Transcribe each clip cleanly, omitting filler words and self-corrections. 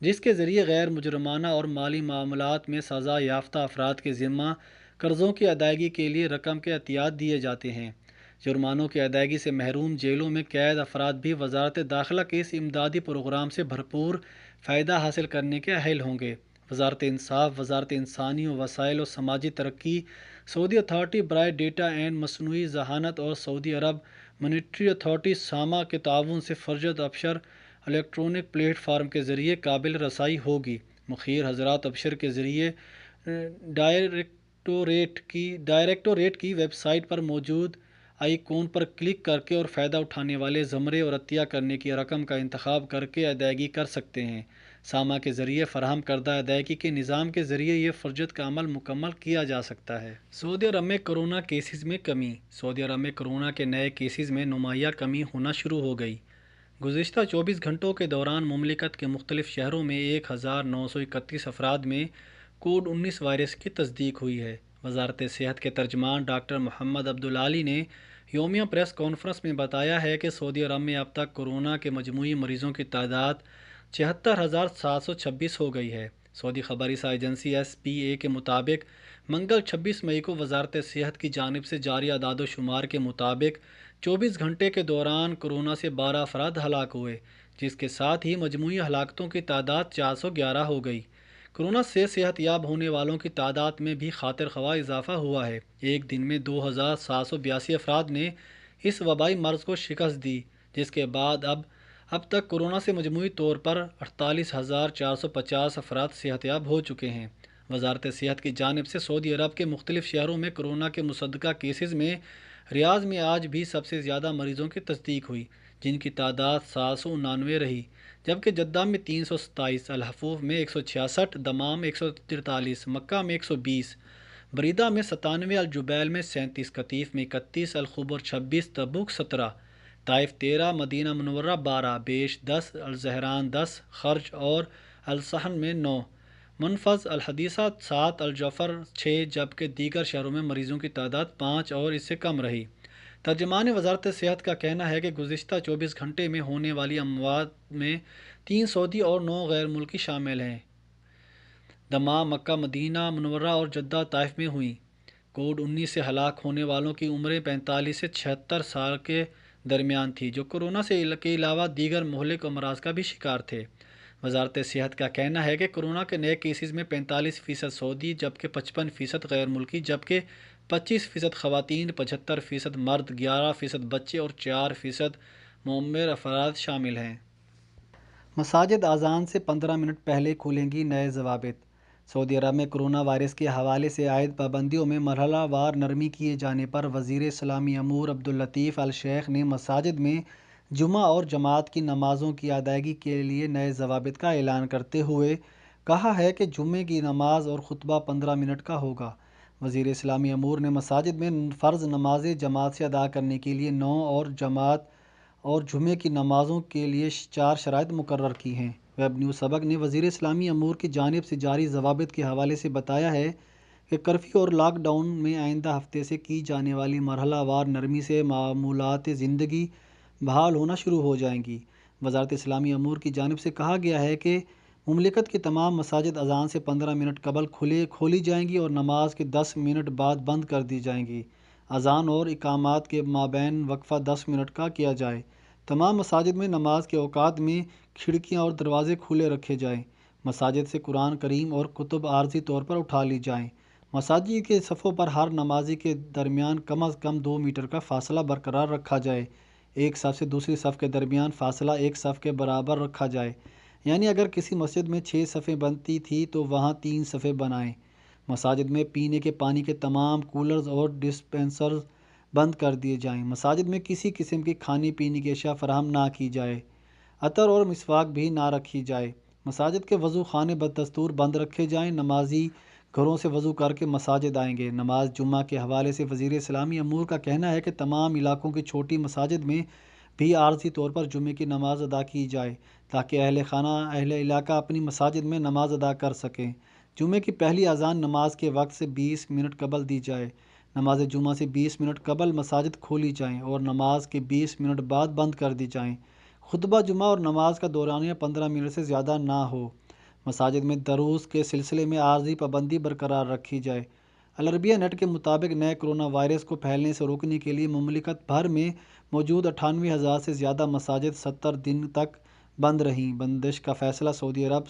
جس کے ذریعے غیر مجرمانہ اور مالی معاملات میں سزا یافتہ افراد کے ذمہ قرضوں کی ادائیگی کے لیے رقم کے عطیات دیے جاتے ہیں۔ جرمانوں کی ادائیگی سے محروم جیلوں میں قید افراد بھی وزارت داخلہ کے اس امدادی پروگرام سے بھرپور فائدہ حاصل کرنے کے اہل ہوں گے۔ وزارت انصاف، وزارت انسانی وسائل و سماجی ترقی، سعودی اتھارٹی برائے ڈیٹا اینڈ مصنوعی ذہانت اور سعودی عرب مانیٹری اتھارٹی ساما کے تعاون سے فرجت ابشر الیکٹرانک پلیٹ فارم کے ذریعے قابل رسائی ہوگی۔ مخیر حضرات ابشر کے ذریعے ڈائریکٹوریٹ کی ویب سائٹ پر موجود آئیکن پر کلک کر کے اور فائدہ اٹھانے والے زمرے اور عطیہ کرنے کی رقم کا انتخاب کر کے ادائیگی کر سکتے ہیں۔ ساما کے ذریعے فراہم کردہ ادائیگی کے نظام کے ذریعے یہ فرجت کا عمل مکمل کیا جا سکتا ہے۔ سعودی عرب میں کرونا کیسز میں کمی۔ سعودی عرب میں کرونا کے نئے کیسز میں نمایاں کمی ہونا شروع ہو گئی۔ گزشتہ 24 گھنٹوں کے دوران مملکت کے مختلف شہروں میں 1931 افراد میں کووڈ-19 وائرس کی تصدیق ہوئی ہے۔ وزارت صحت کے ترجمان ڈاکٹر محمد عبدالعالی نے یومیہ پریس کانفرنس میں بتایا ہے کہ سعودی عرب میں اب تک کورونا کے مجموعی مریضوں کی تعداد 76,726 ہو گئی ہے۔ سعودی خبررساں ایجنسی SPA کے مطابق منگل 26 مئی کو وزارت صحت کی جانب سے جاری اعداد و شمار کے مطابق 24 گھنٹے کے دوران کورونا سے 12 افراد ہلاک ہوئے، جس کے ساتھ ہی مجموعی ہلاکتوں کی تعداد 411 ہو گئی۔ کورونا سے صحت یاب ہونے والوں کی تعداد میں بھی خاطر خواہ اضافہ ہوا ہے۔ ایک دن میں 2,782 افراد نے اس وبائی مرض کو شکست دی، جس کے بعد اب تک کورونا سے مجموعی طور پر 48,450 افراد صحت یاب ہو چکے ہیں۔ وزارت صحت کی جانب سے سعودی عرب کے مختلف شہروں میں کورونا کے مصدقہ کیسز میں ریاض میں آج بھی سب سے زیادہ مریضوں کی تصدیق ہوئی، جن کی تعداد 799 رہی، جبکہ جدہ میں 327، الحفوف میں 166، دمام 143، مکہ میں 120، بریدہ میں 97، الجبیل میں 37، قطیف میں 31، الخبر 26، تبوک 17، طائف 13، مدینہ منورہ 12، بیش 10، الزہران 10، خرج اور الصحن میں 9، منفذ الحدیثہ 7، الجفر 6، جبکہ دیگر شہروں میں مریضوں کی تعداد 5 اور اس سے کم رہی۔ ترجمان وزارت صحت کا کہنا ہے کہ گزشتہ 24 گھنٹے میں ہونے والی اموات میں 3 سعودی اور 9 غیر ملکی شامل ہیں۔ دمام مکہ، مدینہ منورہ اور جدہ طائف میں ہوئیں۔ کووڈ-19 سے ہلاک ہونے والوں کی عمریں 45 سے 76 سال کے درمیان تھی، جو کورونا کے علاوہ دیگر مہلک امراض کا بھی شکار تھے۔ وزارت صحت کا کہنا ہے کہ کورونا کے نئے کیسز میں 45% سعودی، جبکہ 55% غیر ملکی، جبکہ 25% خواتین، 75% مرد، 11% بچے اور 4% معمر افراد شامل ہیں۔ مساجد اذان سے 15 منٹ پہلے کھلیں گی، نئے ضوابط۔ سعودی عرب میں کرونا وائرس کے حوالے سے عائد پابندیوں میں مرحلہ وار نرمی کیے جانے پر وزیر اسلامی امور عبداللطیف الشیخ نے مساجد میں جمعہ اور جماعت کی نمازوں کی ادائیگی کے لیے نئے ضوابط کا اعلان کرتے ہوئے کہا ہے کہ جمعے کی نماز اور خطبہ 15 منٹ کا ہوگا۔ وزیر اسلامی امور نے مساجد میں فرض نمازیں جماعت سے ادا کرنے کے لیے 9 اور جماعت اور جمعے کی نمازوں کے لیے 4 شرائط مقرر کی ہیں۔ ویب نیوز سبق نے وزیر اسلامی امور کی جانب سے جاری ضوابط کے حوالے سے بتایا ہے کہ کرفیو اور لاک ڈاؤن میں آئندہ ہفتے سے کی جانے والی مرحلہ وار نرمی سے معمولات زندگی بحال ہونا شروع ہو جائیں گی۔ وزارت اسلامی امور کی جانب سے کہا گیا ہے کہ مملکت کی تمام مساجد اذان سے 15 منٹ قبل کھولی جائیں گی اور نماز کے 10 منٹ بعد بند کر دی جائیں گی۔ اذان اور اقامات کے مابین وقفہ 10 منٹ کا کیا جائے۔ تمام مساجد میں نماز کے اوقات میں کھڑکیاں اور دروازے کھلے رکھے جائیں۔ مساجد سے قرآن کریم اور کتب عارضی طور پر اٹھا لی جائیں۔ مساجد کے صفوں پر ہر نمازی کے درمیان کم از کم 2 میٹر کا فاصلہ برقرار رکھا جائے۔ ایک صف سے دوسری صف کے درمیان فاصلہ ایک صف کے برابر رکھا جائے، یعنی اگر کسی مسجد میں 6 صفیں بنتی تھی تو وہاں 3 صفیں بنائیں۔ مساجد میں پینے کے پانی کے تمام کولرز اور ڈسپنسرز بند کر دیے جائیں۔ مساجد میں کسی قسم کی کھانے پینے کی اشیاء فراہم نہ کی جائے۔ عطر اور مسواک بھی نہ رکھی جائے۔ مساجد کے وضو خانے بدستور بند رکھے جائیں۔ نمازی گھروں سے وضو کر کے مساجد آئیں گے۔ نماز جمعہ کے حوالے سے وزیر اسلامی امور کا کہنا ہے کہ تمام علاقوں کی چھوٹی مساجد میں بھی عارضی طور پر جمعے کی نماز ادا کی جائے تاکہ اہل علاقہ اپنی مساجد میں نماز ادا کر سکیں۔ جمعے کی پہلی اذان نماز کے وقت سے 20 منٹ قبل دی جائے۔ نماز جمعہ سے 20 منٹ قبل مساجد کھولی جائیں اور نماز کے 20 منٹ بعد بند کر دی جائیں۔ خطبہ جمعہ اور نماز کا دورانیہ 15 منٹ سے زیادہ نہ ہو۔ مساجد میں دروس کے سلسلے میں عارضی پابندی برقرار رکھی جائے۔ العربیہ نیٹ کے مطابق نئے کرونا وائرس کو پھیلنے سے روکنے کے لیے مملکت بھر میں موجود 98,000 سے زیادہ مساجد 70 دن تک بند رہیں۔ بندش کا فیصلہ سعودی عرب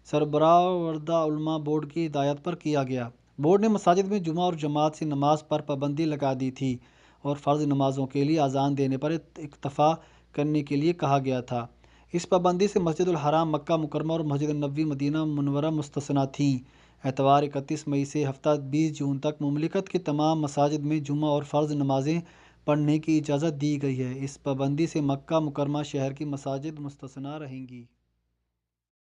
سربراہ وردہ علماء بورڈ کی ہدایت پر کیا گیا۔ بورڈ نے مساجد میں جمعہ اور جماعت سے نماز پر پابندی لگا دی تھی اور فرض نمازوں کے لیے اذان دینے پر اکتفا کرنے کے لیے کہا گیا تھا۔ اس پابندی سے مسجد الحرام مکہ مکرمہ اور مسجد نبوی مدینہ منورہ مستثنیٰ تھیں۔ اتوار 31 مئی سے ہفتہ 20 جون تک مملکت کے تمام مساجد میں جمعہ اور فرض نمازیں پڑھنے کی اجازت دی گئی ہے۔ اس پابندی سے مکہ مکرمہ شہر کی مساجد مستثنیٰ رہیں گی۔